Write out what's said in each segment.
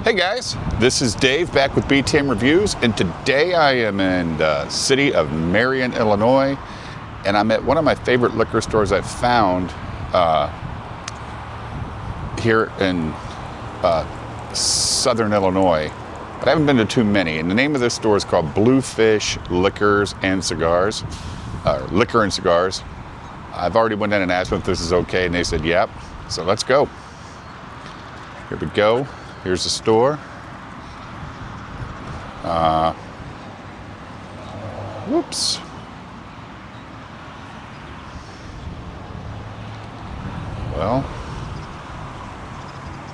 Hey guys, this is Dave back with BTM Reviews, and today I am in the city of Marion, Illinois, and I'm at one of my favorite liquor stores I've found here in southern Illinois, but I haven't been to too many. And the name of this store is called Bluefish Liquors and Cigars, Liquor and Cigars. I've already went in and asked them if this is okay, and they said yep. So let's go. Here we go. Here's the store. Whoops. Well,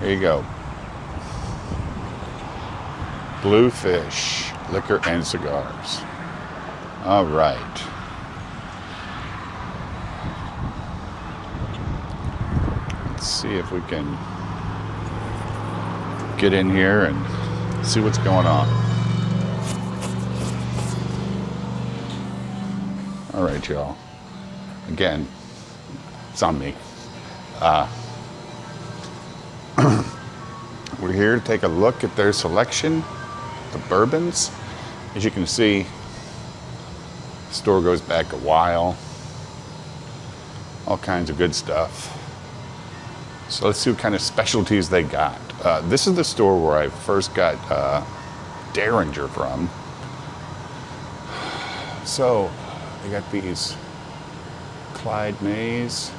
here you go. Bluefish Liquor and Cigars. All right. Let's see if we can get in here and see what's going on. All right, y'all. Again, it's on me. We're here to take a look at their selection, the bourbons. As you can see, the store goes back a while. All kinds of good stuff. So let's see what kind of specialties they got. This is the store where I first got Derringer from. So they got these Clyde Mays.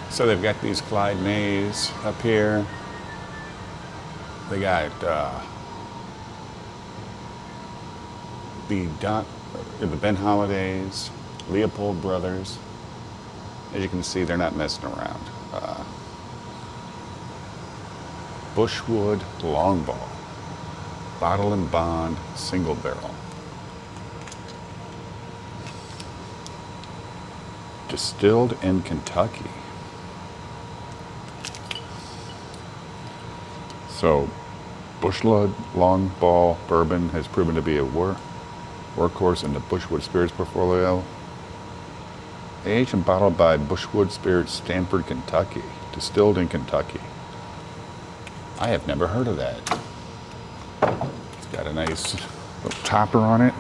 So they've got these Clyde Mays up here. They got the Ben Holidays, Leopold Brothers. As you can see, they're not messing around. Bushwood Longball, Bottle and Bond, Single Barrel. Distilled in Kentucky. So, Bushwood Longball Bourbon has proven to be a workhorse in the Bushwood Spirits portfolio. Aged and bottled by Bushwood Spirits, Stamford, Kentucky. Distilled in Kentucky. I have never heard of that. It's got a nice little topper on it.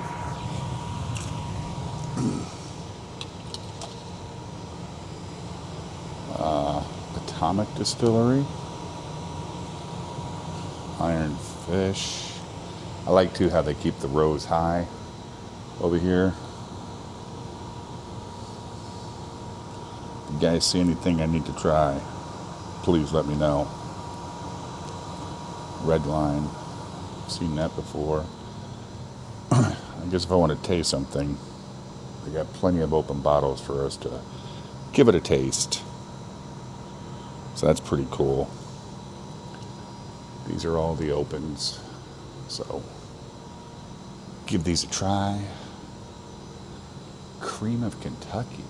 Atomic Distillery. Iron Fish. I like too how they keep the rows high over here. If you guys see anything I need to try, please let me know. Red Line, seen that before. I guess if I want to taste something, they got plenty of open bottles for us to give it a taste. So that's pretty cool. These are all the opens, so give these a try. Cream of Kentucky.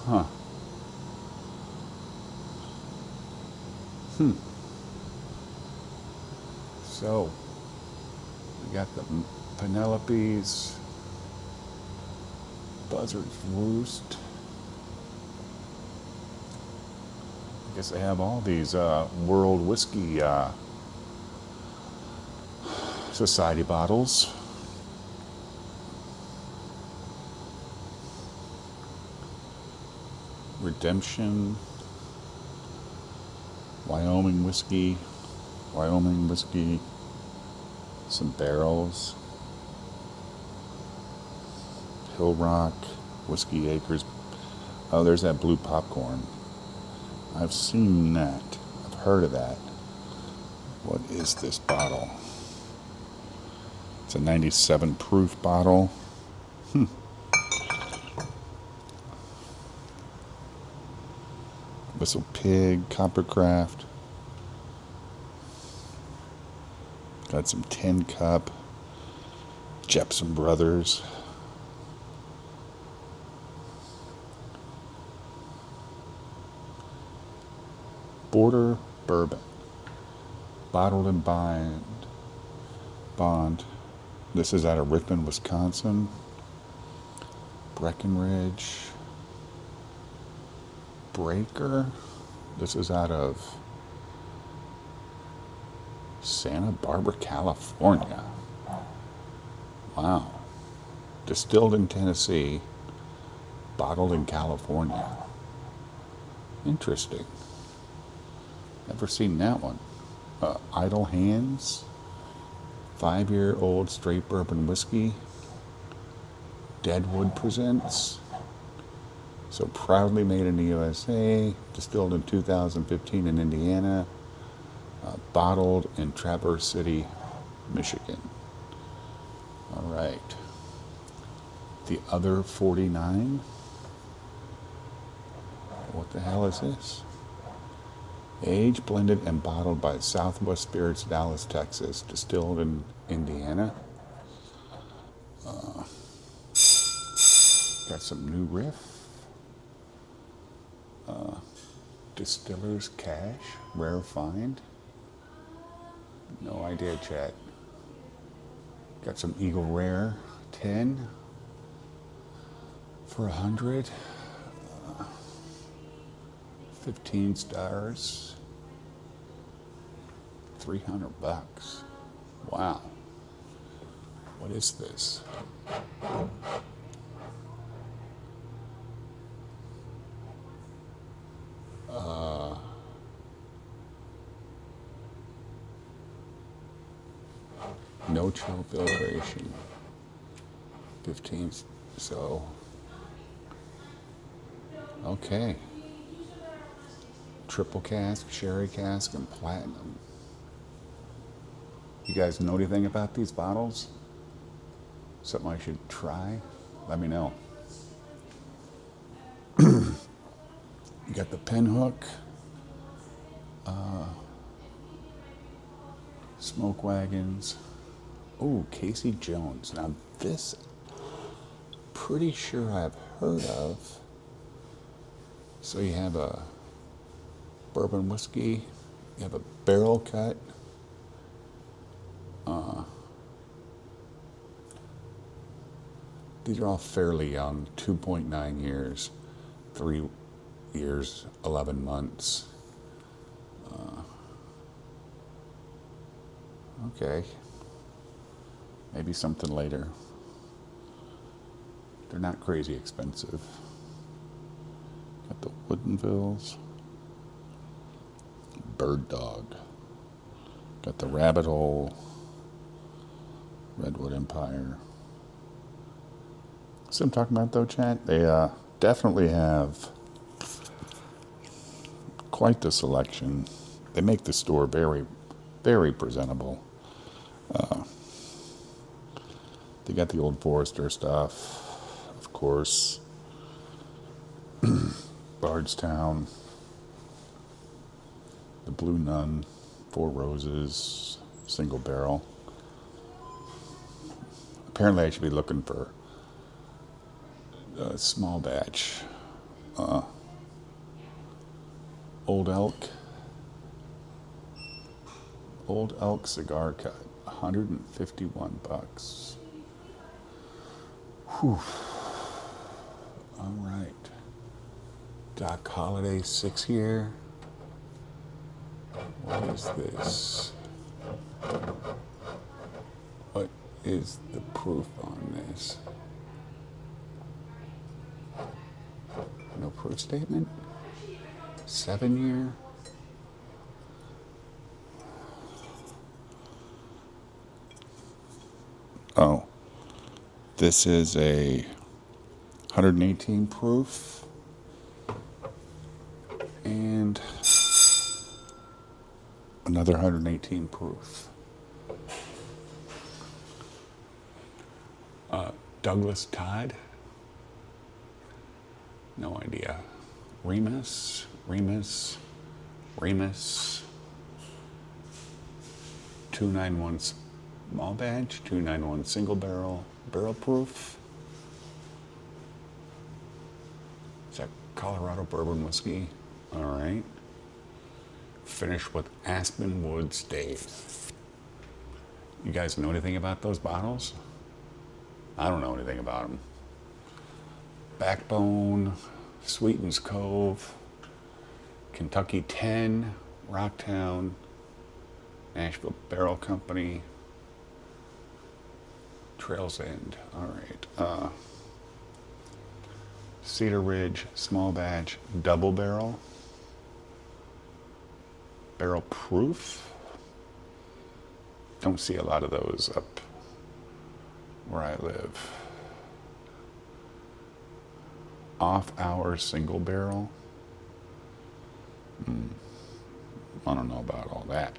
Huh. So, we got the Penelope's, Buzzard's Roost. I guess they have all these World Whiskey Society bottles. Redemption, Wyoming whiskey, some barrels, Hill Rock, Whiskey Acres. Oh, there's that blue popcorn. I've seen that. I've heard of that. What is this bottle? It's a 97 proof bottle. Whistle Pig, Coppercraft. Got some Tin Cup, Jepson Brothers. Border Bourbon, Bottled and Bond. This is out of Richmond, Wisconsin. Breckenridge. Breaker. This is out of Santa Barbara, California. Wow. Distilled in Tennessee, bottled in California. Interesting. Never seen that one. Idle Hands, 5-year-old straight bourbon whiskey. Deadwood presents. So proudly made in the USA, distilled in 2015 in Indiana, bottled in Traverse City, Michigan. All right. The Other 49. What the hell is this? Aged, blended, and bottled by Southwest Spirits, Dallas, Texas. Distilled in Indiana. Got some new riff. Distiller's Cash, rare find. No idea, chat. Got some Eagle Rare 10 for 100. 15 stars. $300. Wow. What is this? No chill filtration. 15. So. Okay. Triple cask, sherry cask, and platinum. You guys know anything about these bottles? Something I should try? Let me know. You got the Pinhook, Smoke Wagons. Oh, Casey Jones. Now this, pretty sure I've heard of. So you have a bourbon whiskey, you have a barrel cut. These are all fairly young, 2.9 years, 3 years, 11 months. Okay. Maybe something later. They're not crazy expensive. Got the Woodinvilles. Bird Dog. Got the Rabbit Hole. Redwood Empire. See what I'm talking about though, chat? They definitely have quite the selection. They make the store very, very presentable. They got the Old Forester stuff, of course. Bardstown. The Blue Nun. Four Roses. Single barrel. Apparently I should be looking for a small batch. Old Elk. Old Elk cigar cut. $151. Whew. All right. Doc Holliday 6-year. What is this? What is the proof on this? No proof statement? 7-year? Oh, this is a 118 proof and another 118 proof. Douglas Todd? No idea. Remus. 291 small batch, 291 single barrel proof. Is that Colorado bourbon whiskey? All right. Finished with Aspen Wood staves. You guys know anything about those bottles? I don't know anything about them. Backbone, Sweetens Cove, Kentucky 10, Rocktown, Nashville Barrel Company, Trails End. All right. Cedar Ridge, small batch, double barrel, barrel proof. Don't see a lot of those up where I live. Off hour single barrel. I don't know about all that.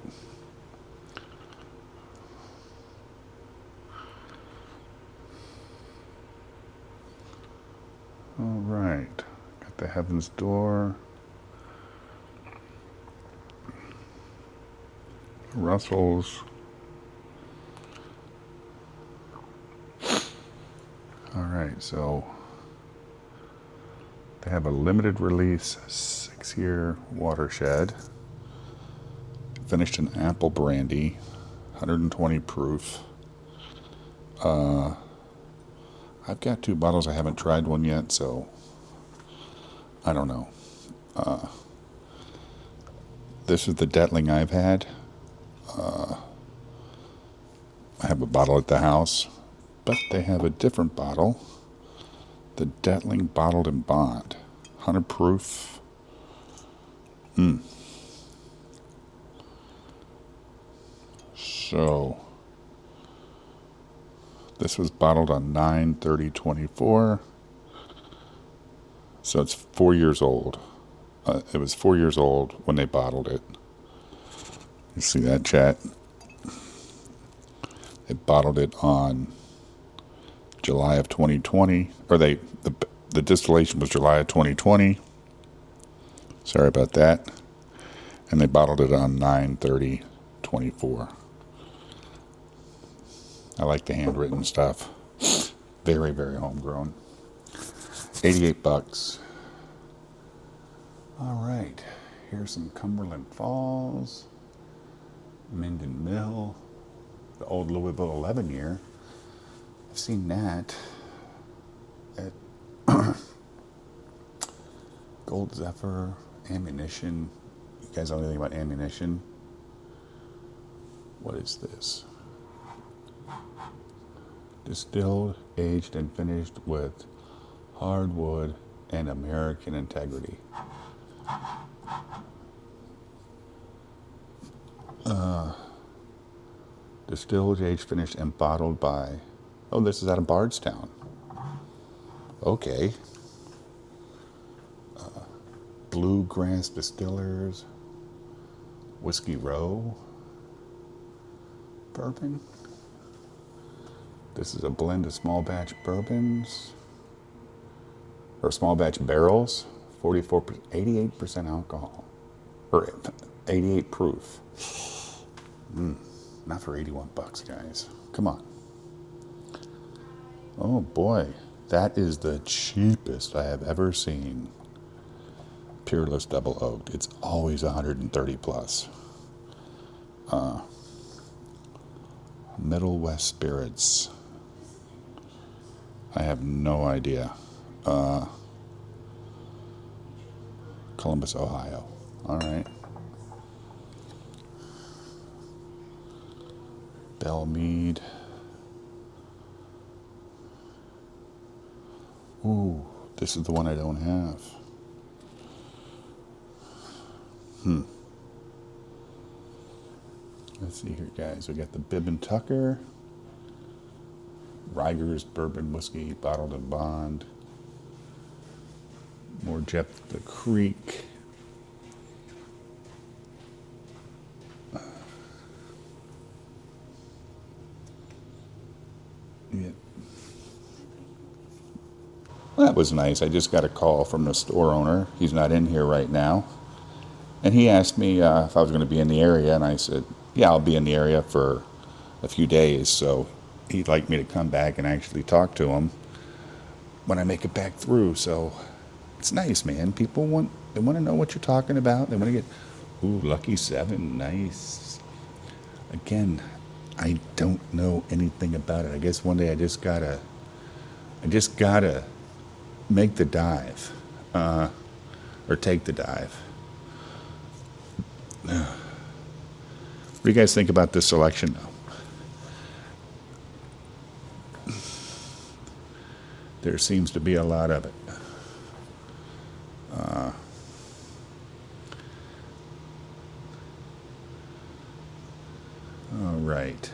All right, got the Heaven's Door, Russell's. All right, so they have a limited release 6-year watershed, finished in apple brandy, 120 proof. I've got 2 bottles. I haven't tried one yet, so I don't know. This is the Detling I've had. I have a bottle at the house, but they have a different bottle. The Detling Bottled in Bond, 100 proof. So this was bottled on 9/30/24. So it's 4 years old. It was 4 years old when they bottled it. You see that, chat? They bottled it on July of 2020, or the distillation was July of 2020. Sorry about that. And they bottled it on 9/30/24. I like the handwritten stuff. Very, very homegrown. $88. All right. Here's some Cumberland Falls, Minden Mill, the old Louisville 11 year. I've seen that at Gold Zephyr, Ammunition. You guys know anything about Ammunition? What is this? Distilled, aged, and finished with hardwood and American integrity. Distilled, aged, finished, and bottled by... Oh, this is out of Bardstown. Okay. Bluegrass Distillers, Whiskey Row, bourbon. This is a blend of small batch bourbons, or small batch barrels, 88% alcohol, or 88 proof. Not for $81, guys. Come on. Oh boy, that is the cheapest I have ever seen. Peerless Double Oaked. It's always 130 plus. Middle West Spirits. I have no idea. Columbus, Ohio. All right. Belle Meade. Ooh, this is the one I don't have. Let's see here, guys. We got the Bib and Tucker, Riger's Bourbon Whiskey, Bottled in Bond, more Jeff the Creek. Yeah. Well, that was nice. I just got a call from the store owner. He's not in here right now. And he asked me if I was going to be in the area, and I said, yeah, I'll be in the area for a few days. So he'd like me to come back and actually talk to him when I make it back through. So it's nice, man. People want to know what you're talking about. They want to get, ooh, Lucky 7, nice. Again, I don't know anything about it. I guess one day I just gotta make the dive, or take the dive. What do you guys think about this selection? There seems to be a lot of it. All right.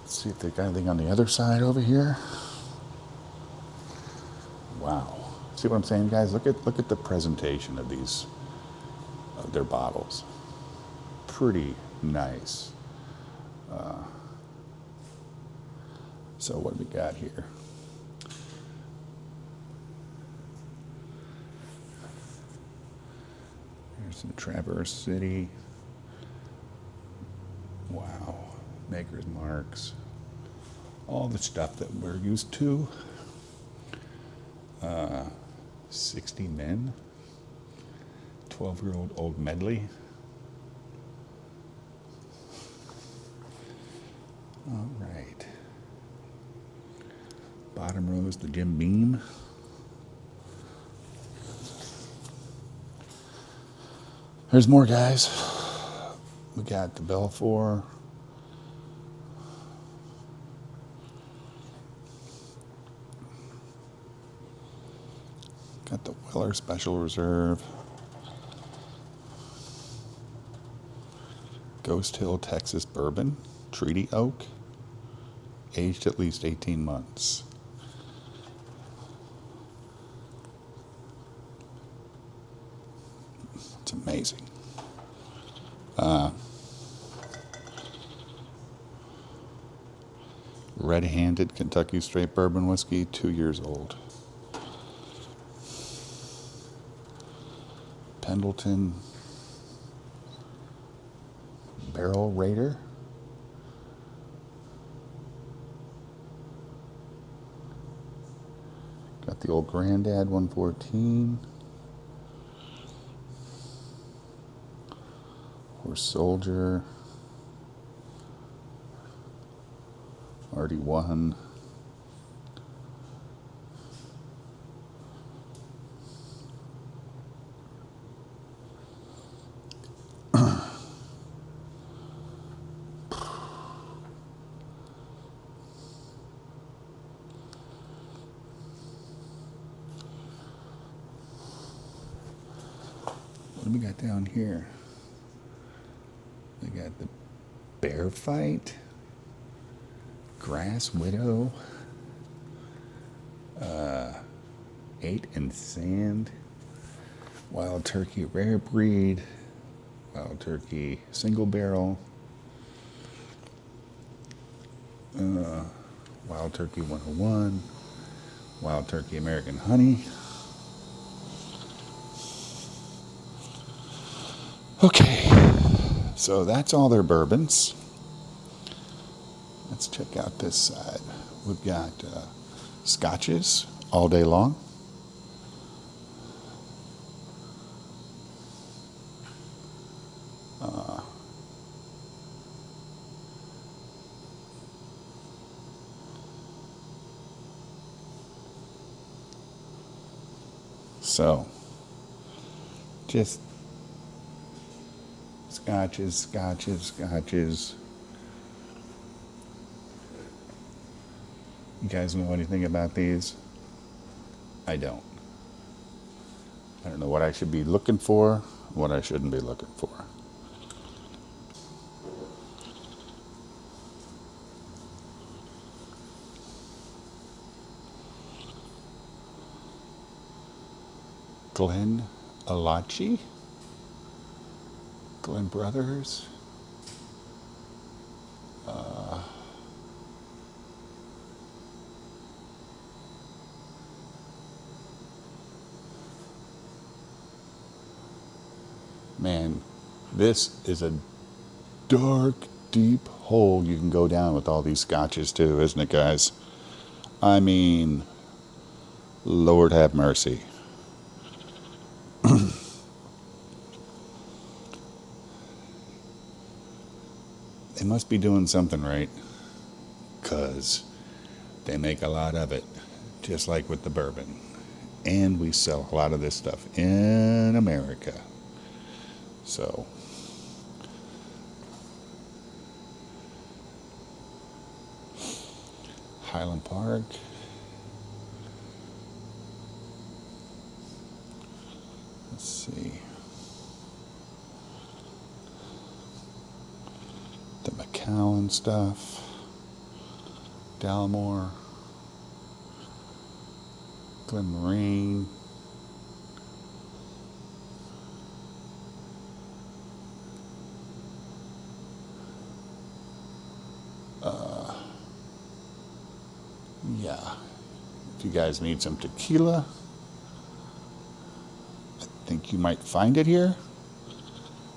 Let's see if they got anything on the other side over here. Wow. See what I'm saying, guys? Look at the presentation of these, of their bottles. Pretty nice. So what do we got here? Here's some Traverse City. Wow. Maker's Marks. All the stuff that we're used to. 60 Men. 12-year-old Old Medley. All right. Bottom row is the Jim Beam. There's more, guys. We got the Belfour. Got the Weller Special Reserve. Ghost Hill, Texas Bourbon. Treaty Oak. Aged at least 18 months. It's amazing. Red-handed Kentucky Straight Bourbon Whiskey, 2 years old. Pendleton Barrel Raider. Got the old Grandad 114. Horse Soldier. RD1. What do we got down here? We got the Bear Fight, Grass Widow, 8 and Sand, Wild Turkey Rare Breed, Wild Turkey Single Barrel, Wild Turkey 101, Wild Turkey American Honey. Okay, so that's all their bourbons. Let's check out this side. We've got Scotches all day long. So, just Scotches. You guys know anything about these? I don't. I don't know what I should be looking for, what I shouldn't be looking for. Glen Alachi, Glen Brothers, man, this is a dark, deep hole you can go down with all these scotches too, isn't it, guys? I mean, Lord have mercy. They must be doing something right, because they make a lot of it, just like with the bourbon. And we sell a lot of this stuff in America. So, Highland Park. Let's see. The Macallan stuff. Dalmore. Glenmorangie. Yeah. If you guys need some tequila, I think you might find it here.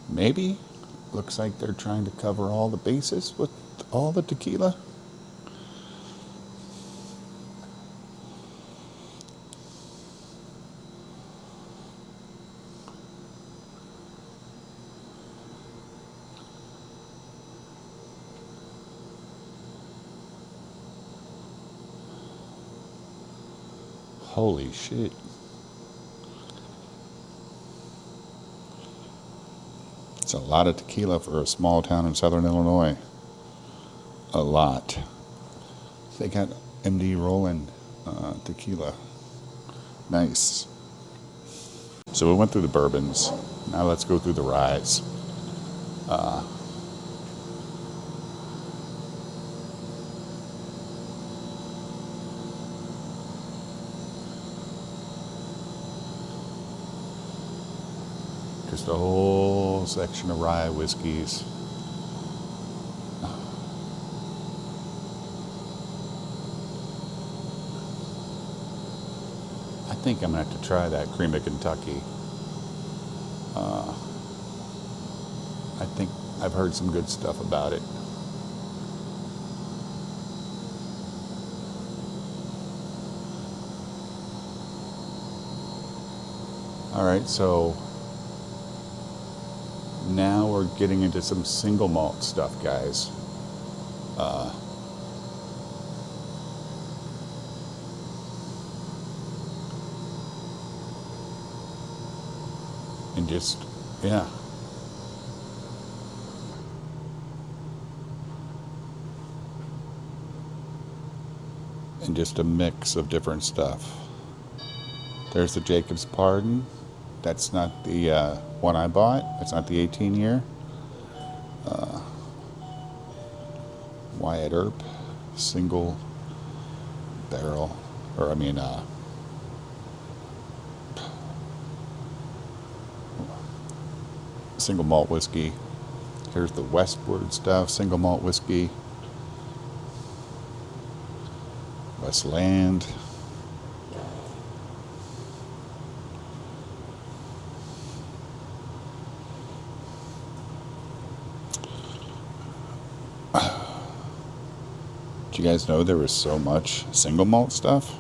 Maybe. Looks like they're trying to cover all the bases with all the tequila. Holy shit. It's a lot of tequila for a small town in southern Illinois. A lot. They got MD rolling tequila. Nice. So we went through the bourbons. Now let's go through the ryes. Just a whole section of rye whiskeys. I think I'm going to have to try that Cream of Kentucky. I think I've heard some good stuff about it. All right, so now we're getting into some single malt stuff, guys. And just, yeah. And just a mix of different stuff. There's the Jacob's Pardon. That's not the one I bought. It's not the 18 year. Wyatt Earp, single barrel, single malt whiskey. Here's the Westward stuff, single malt whiskey. Westland. Did you guys know there was so much single malt stuff?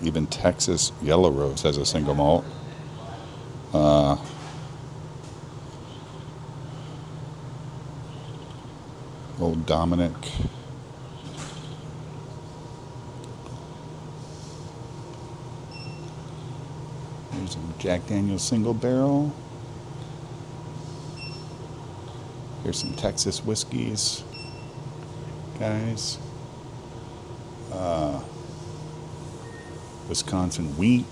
Even Texas Yellow Rose has a single malt. Old Dominic. Here's a Jack Daniel's single barrel. Here's some Texas whiskeys, guys. Wisconsin wheat.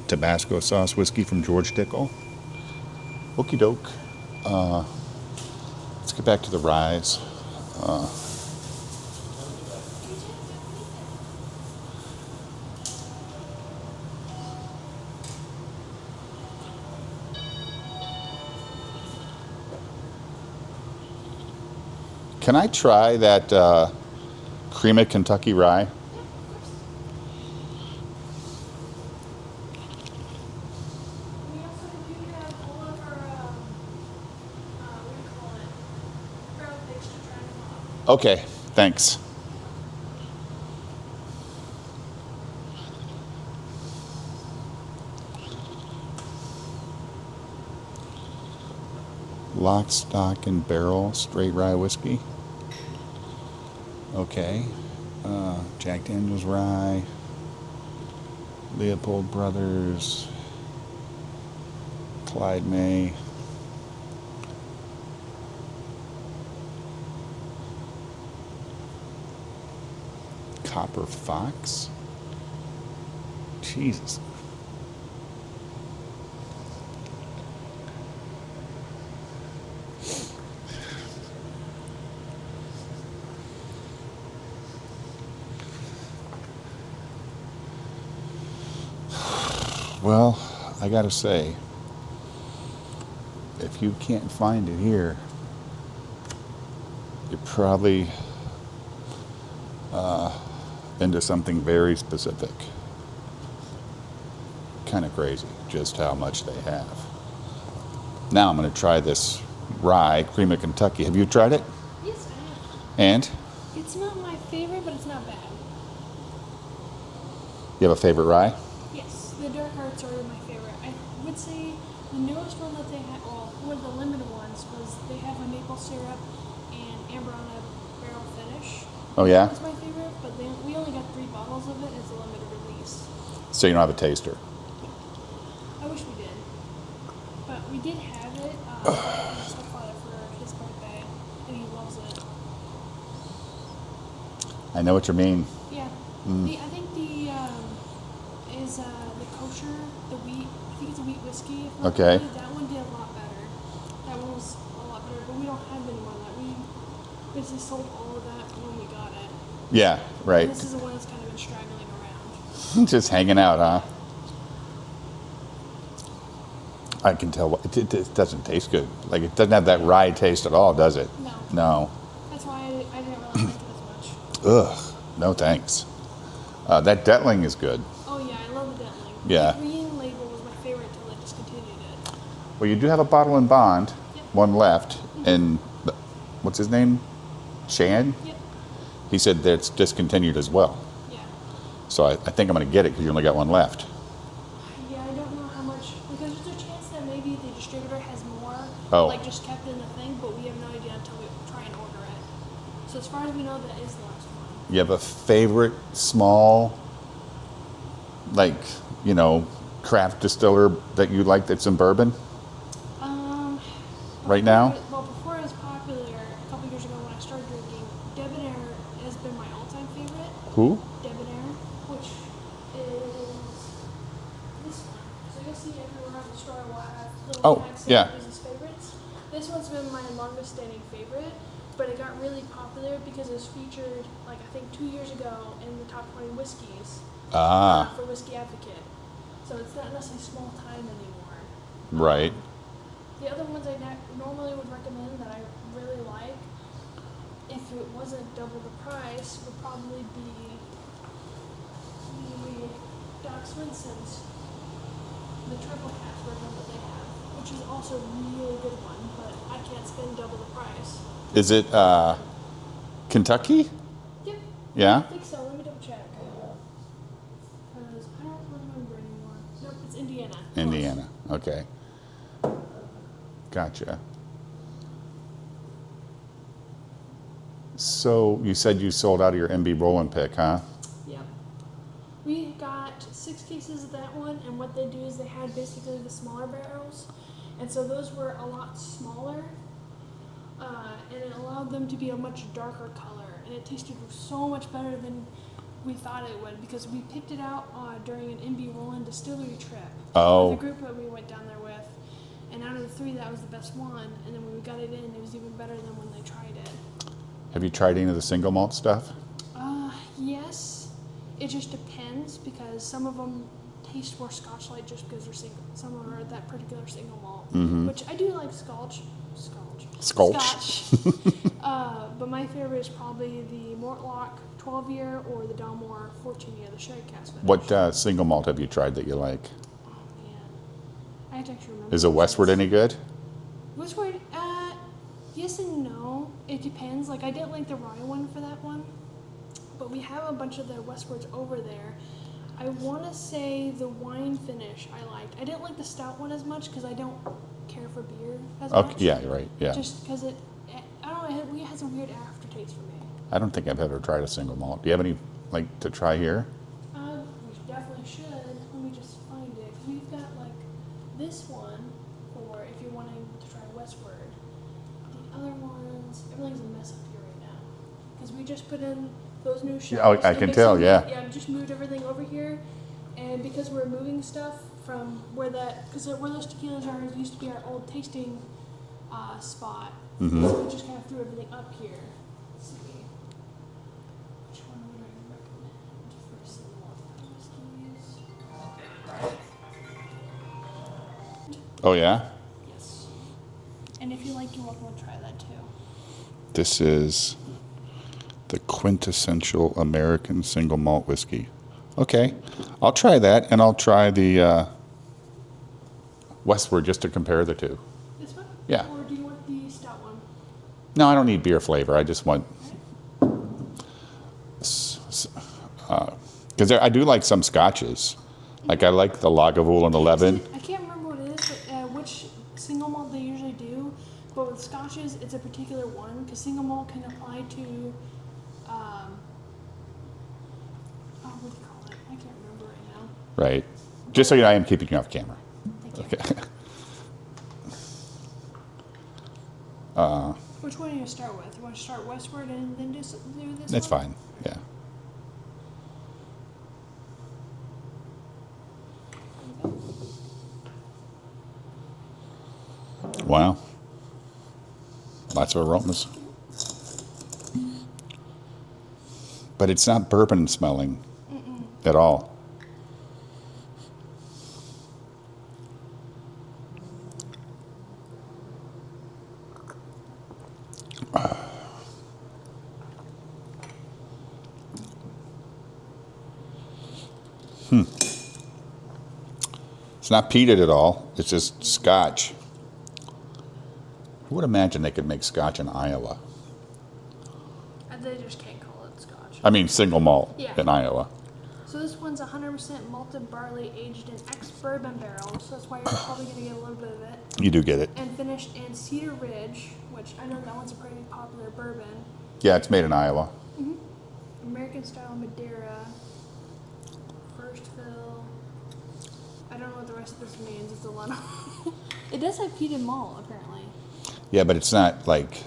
Tabasco sauce whiskey from George Dickel. Okie doke. Let's get back to the ryes. Can I try that Cream of Kentucky rye? We also do have all of our, what do you call it? Barrel picks to try them off. Okay, thanks. Lock, stock, and barrel straight rye whiskey. Okay. Jack Daniel's rye. Leopold Brothers, Clyde May. Copper Fox. Jesus. Well, I gotta say, if you can't find it here, you're probably into something very specific. Kind of crazy just how much they have. Now I'm going to try this rye, Cream of Kentucky. Have you tried it? Yes, I have. And? It's not my favorite, but it's not bad. You have a favorite rye? Yes, the dark hearts are my favorite. I would say the newest one that they had, well, one of the limited ones, was they have a maple syrup and amber on a barrel finish. Oh, yeah? That's my favorite, but we only got 3 bottles of it. It's a limited release. So you don't have a taster? I wish we did. But we did have it for my stepfather for his birthday, and he loves it. I know what you mean. Yeah. I think is the kosher, the wheat. I think it's a wheat whiskey. If not Okay. wrong, that one did a lot better. That one was a lot better, but we don't have any more of that. We basically sold all of that when we got it. Yeah, right. This is the one that's kind of been straggling around. Just hanging out, huh? I can tell it doesn't taste good. Like it doesn't have that rye taste at all, does it? No. No. That's why I didn't really like it as much. Ugh. No thanks. That Detling is good. Oh yeah, I love the Detling. Yeah. The green label was my favorite until they discontinued it. Well, you do have a bottle in bond, Yep. one left, and what's his name? Shan? Yep. He said that it's discontinued as well. Yeah. So I think I'm going to get it because you only got one left. Yeah, I don't know how much, because there's a chance that maybe the distributor has more, Oh. like just kept in the thing, but we have no idea until we try and order it. So as far as we know, that is the last one. You have a favorite small, like, craft distiller that you like that's in bourbon right now? Well, before it was popular, a couple years ago when I started drinking, Debonair has been my all-time favorite. Who? Debonair, which is this one. So you'll see everywhere on the store will have little Oh, tags yeah. saying business favorites. This one's been my longest standing favorite, but it got really popular because it was featured, like I think 2 years ago in the top 20 whiskeys for Whiskey Advocate. So it's not necessarily small time anymore. Right. The other ones I normally would recommend that I really like, if it wasn't double the price, would probably be the Doc Swinson's, the triple cast bourbon that they have, which is also a really good one, but I can't spend double the price. Is it Kentucky? Yep. Yeah? I think so. Let me double check. Because I don't remember anymore. Nope, it's Indiana. Close. Indiana. Okay. Gotcha. So you said you sold out of your MB Rollin' pick, huh? Yep. We got 6 cases of that one, and what they do is they had basically the smaller barrels, and so those were a lot smaller, and it allowed them to be a much darker color, and it tasted so much better than we thought it would, because we picked it out during an MB Rollin' distillery trip. Oh. With the group that we went down there with, and out of the 3, that was the best one, and then when we got it in, it was even better than when they tried it. Have you tried any of the single malt stuff? Yes. It just depends, because some of them taste more Scotch-like just because they're single. Some are that particular single malt, which I do like Scotch. But my favorite is probably the Mortlock 12-year or the Dalmore 14-year, the sherry cask finish. What single malt have you tried that you like? Oh man, I have to actually remember. Is a Westward any good? Westward, yes and no. It depends. Like I didn't like the rye one for that one, but we have a bunch of the Westwards over there. I want to say the wine finish I liked. I didn't like the stout one as much because I don't care for beer as much. Okay, yeah, you're right. Yeah. Just because I don't know, it has a weird aftertaste for me. I don't think I've ever tried a single malt. Do you have any to try here? We should definitely should. Let me just find it. We've got like this one for if you're wanting to try westward. The other ones, everything's a mess up here right now because we just put in those new shelves. Oh, I can tell, yeah. Yeah, just moved everything over here, and because we're moving stuff from where those tequilas are, used to be our old tasting spot. Mm-hmm. So we just kind of threw everything up here. Let's see. Which one would I recommend for single whiskeys? Oh, yeah? Yes. And if you like, you're welcome to try that too. This is the quintessential American single malt whiskey. Okay, I'll try that, and I'll try the Westward just to compare the two. This one? Yeah. Or do you want the stout one? No, I don't need beer flavor. I just want... Because I do like some scotches. Like I like the Lagavulin 11. I can't remember what it is, but which single malt they usually do. But with scotches, it's a particular one because single malt can apply to, what do you call it? I can't remember right now. Right. Just so you know, I am keeping you off camera. Thank you. Okay. Which one do you start with? You want to start westward and then do this That's one? fine. Yeah. Wow. Lots of aromas. But it's not bourbon smelling at all. It's not peated at all. It's just Scotch. Who would imagine they could make Scotch in Iowa? They just can't call it scotch. I mean, single malt Yeah. in Iowa. So this one's 100% malted barley aged in ex-bourbon barrels, so that's why you're probably going to get a little bit of it. You do get it. And finished in Cedar Ridge, which I know that one's a pretty popular bourbon. Yeah, it's made in Iowa. American style Madeira. First fill. I don't know what the rest of this means. It's a lot of... It does have peated malt, apparently. Yeah, but it's not like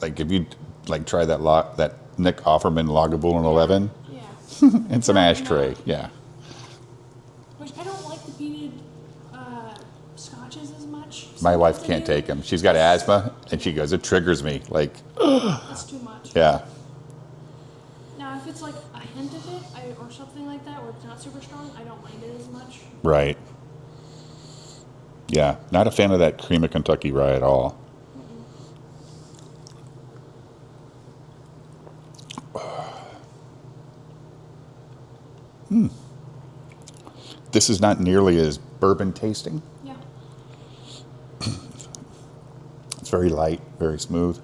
if you like try that Nick Offerman Lagavulin 11, Yeah. it's an ashtray. Yeah. Which I don't like the peated scotches as much. My wife Sometimes I can't do. take them. She's got asthma, and she goes, it triggers me. Like, That's too much. yeah. Now, if it's like a hint of it, or something like that, where it's not super strong, I don't mind it as much. Right. Yeah, not a fan of that cream of Kentucky rye at all. This is not nearly as bourbon tasting. Yeah. It's very light, very smooth.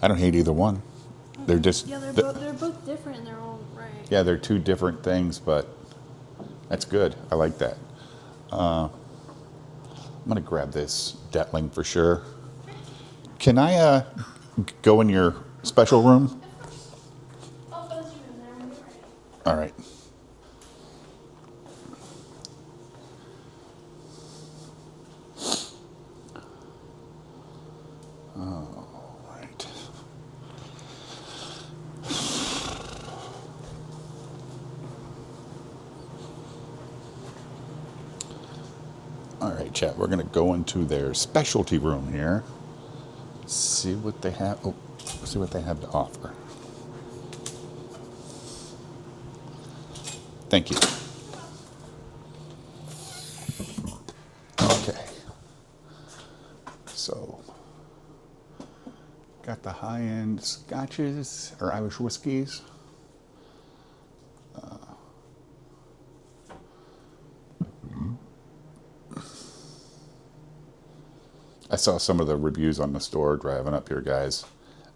I don't hate either one. They're just Yeah, they're both different in their own right. yeah, they're two different things, but that's good. I like that. I'm gonna grab this Detling for sure. Can I go in your special room? Oh, those are in there when you're ready. All right. All right. All right, chat. We're gonna go into their specialty room here. See what they have. Oh, see what they have to offer. Thank you. Okay. So, got the high-end scotches or Irish whiskeys. I saw some of the reviews on the store driving up here, guys,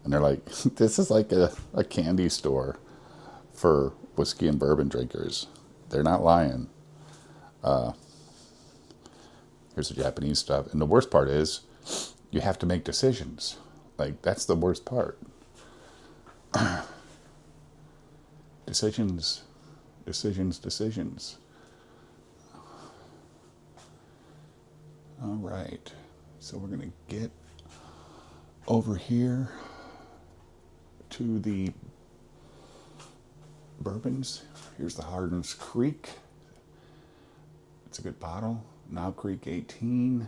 and they're like, this is like a candy store for whiskey and bourbon drinkers. They're not lying. Here's the Japanese stuff. And the worst part is you have to make decisions. Like, that's the worst part. Decisions. All right. So we're going to get over here to the bourbons. Here's the Hardin's Creek. It's a good bottle. Knob Creek 18.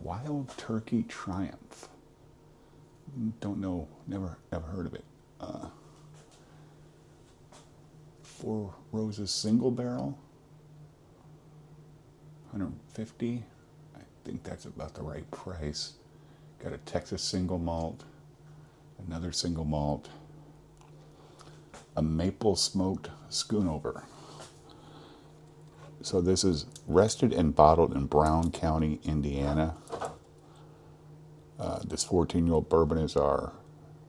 Wild Turkey Triumph. Don't know. Never heard of it. Four Roses single barrel. 150. I think that's about the right price. Got a Texas single malt. Another single malt. A maple smoked schoonover. So this is rested and bottled in Brown County, Indiana. This 14-year-old bourbon is our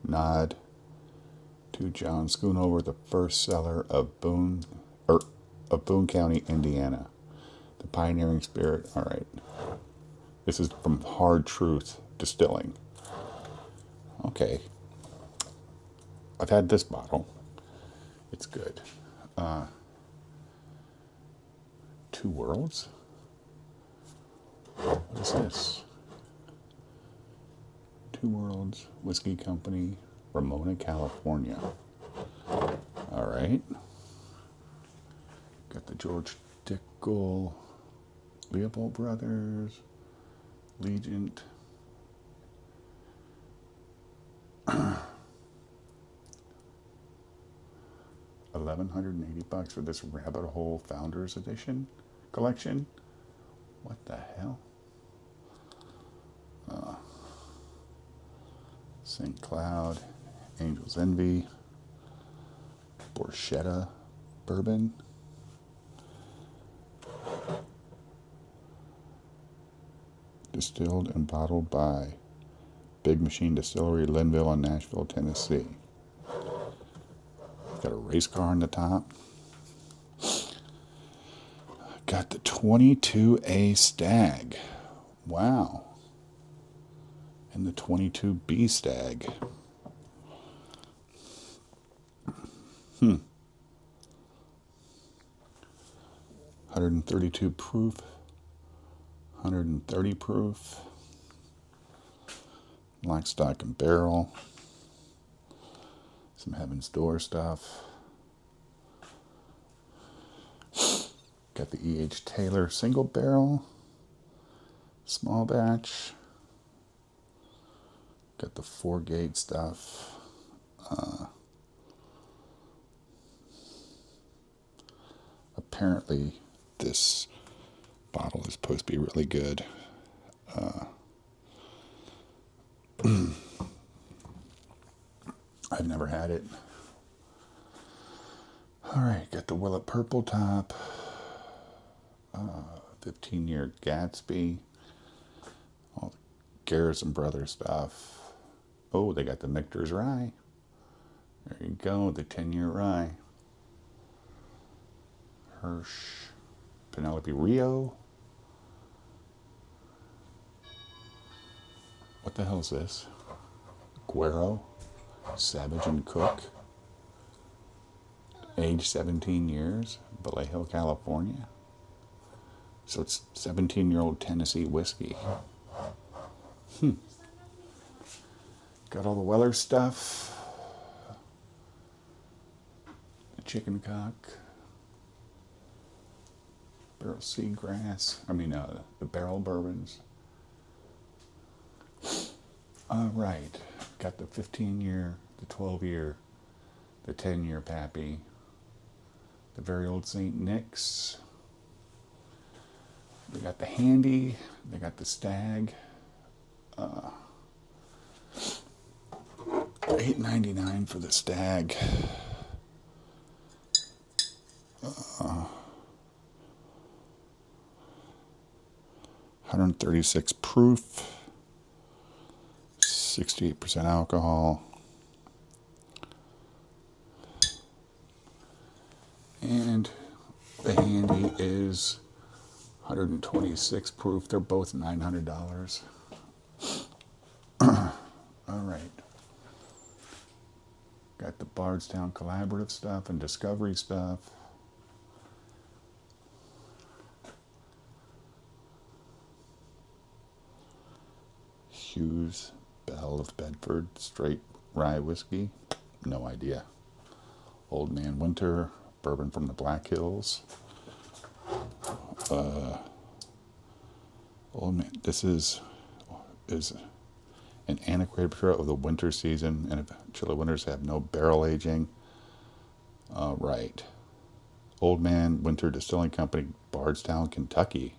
nod to John Schoonover, the first seller of Boone County, Indiana. The pioneering spirit. All right. This is from Hard Truth Distilling. Okay. I've had this bottle. It's good. Two Worlds? What is this? Two Worlds Whiskey Company, Ramona, California. All right. Got the George Dickel, Leopold Brothers, Legent. $1,180 for this Rabbit Hole Founders Edition collection. What the hell? St. Cloud, Angel's Envy, Borchetta Bourbon. Distilled and bottled by Big Machine Distillery, Linville in Nashville, Tennessee. Got a race car on the top. Got the 22A Stag. Wow. And the 22B Stag. 132 proof. 130 proof. Lock, stock, and barrel. Some Heaven's Door stuff. Got the E.H. Taylor single barrel. Small batch. Got the 4-gate stuff. Apparently, this bottle is supposed to be really good. I've never had it. All right, got the Willet Purple Top. 15-year Gatsby. All the Garrison Brothers stuff. Oh, they got the Michter's Rye. There you go, the 10-year rye. Hirsch, Penelope Rio. What the hell is this? Guero, Savage and Cook. Age 17 years, Vallejo, California. So it's 17-year-old Tennessee whiskey. Got all the Weller stuff. The chicken cock. Barrel Seagrass. The barrel bourbons. All right. Got the 15-year, the 12-year, the 10-year Pappy. The very old St. Nick's. They got the Handy. They got the Stag. $8.99 for the Stag. 136 proof. 68% alcohol. And the Handy is 126 proof. They're both $900. All right. Got the Bardstown Collaborative stuff and Discovery stuff. Hughes Bell of Bedford Straight Rye Whiskey. No idea. Old Man Winter Bourbon from the Black Hills. Old Man. This is an antiquated portrayal of the winter season, and if chilly winters have no barrel aging. Right. Old Man Winter Distilling Company, Bardstown, Kentucky.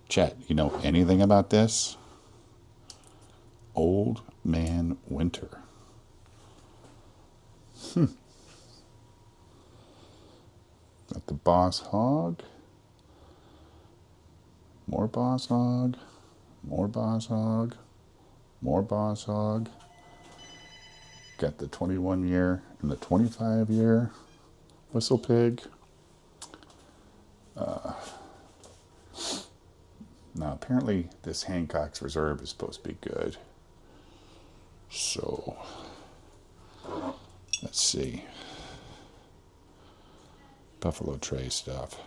Chet, you know anything about this? Old Man Winter. Got the Boss Hog. More Boss Hog. More Boss Hog. More Boss Hog. Got the 21-year and the 25-year Whistle Pig. Now, apparently, this Hancock's Reserve is supposed to be good. So, let's see. Buffalo Trace stuff.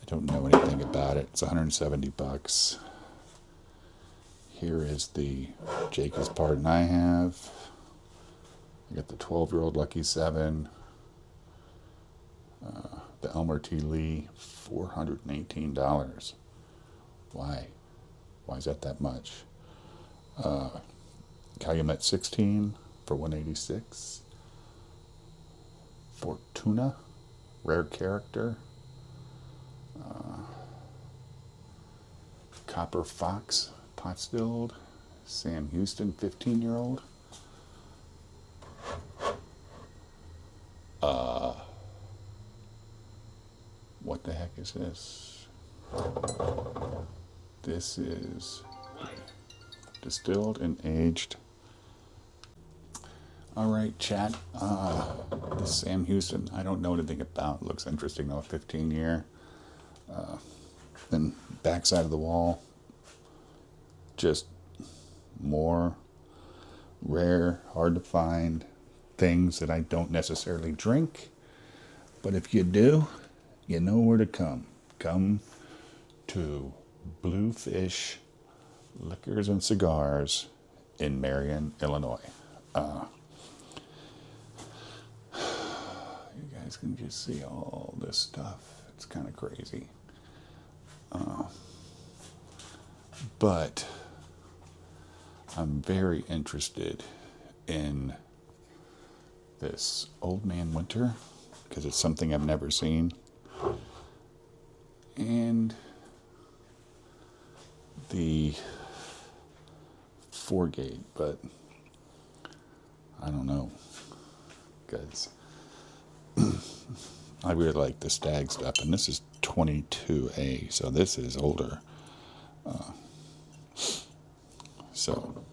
I don't know anything about it. It's $170. Here is the Jacob's Pardon I have. I got the 12-year-old Lucky 7. The Elmer T. Lee, $418. Why? Why is that much? Calumet 16 for $186. Fortuna, Rare Character. Copper Fox, pot stilled. Sam Houston, 15-year-old. What the heck is this? This is distilled and aged. All right, chat. This Sam Houston, I don't know anything about. Looks interesting though, 15-year. Then backside of the wall, just more rare, hard to find things that I don't necessarily drink. But if you do, you know where to come. Come to Bluefish Liquors and Cigars in Marion, Illinois. You guys can just see all this stuff. It's kind of crazy. But I'm very interested in this Old Man Winter because it's something I've never seen. And the Foregate, but I don't know, because I really like the Stag stuff, and this is 22A, so this is older. So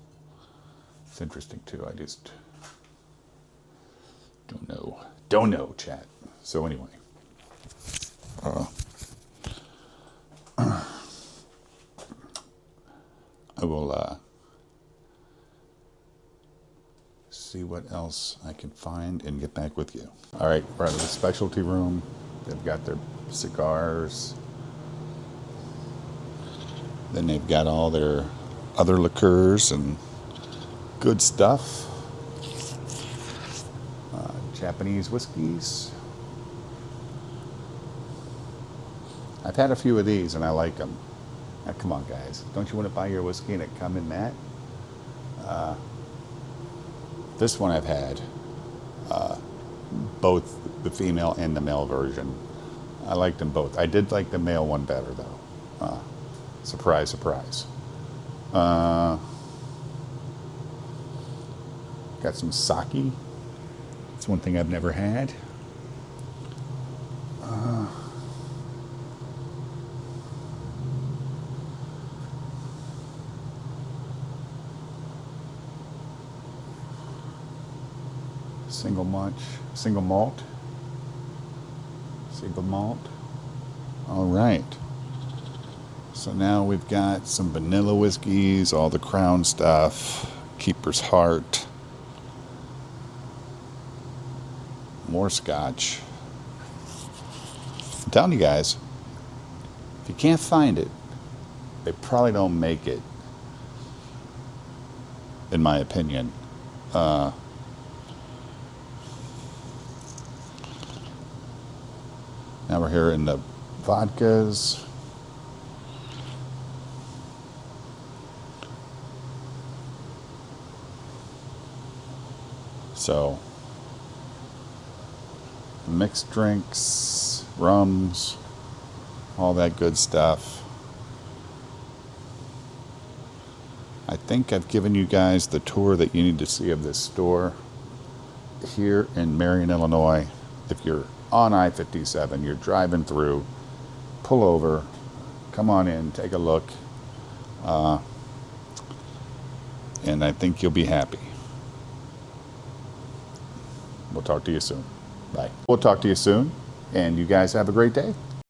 it's interesting too. I just don't know, chat. So anyway, I will see what else I can find and get back with you. All right, we're at the specialty room. They've got their cigars. Then they've got all their other liqueurs and good stuff. Japanese whiskeys. I've had a few of these and I like them. Now, come on, guys. Don't you want to buy your whiskey and it come in that? This one I've had. Both the female and the male version. I liked them both. I did like the male one better, though. Surprise, surprise. Got some sake. It's one thing I've never had. Single malt. All right. So now we've got some vanilla whiskeys, all the Crown stuff, Keeper's Heart, more Scotch. I'm telling you guys, if you can't find it, they probably don't make it, in my opinion. Now we're here in the vodkas. So, mixed drinks, rums, all that good stuff. I think I've given you guys the tour that you need to see of this store here in Marion, Illinois. If you're on I-57, you're driving through, pull over, come on in, take a look, and I think you'll be happy. We'll talk to you soon. Bye. We'll talk to you soon, and you guys have a great day.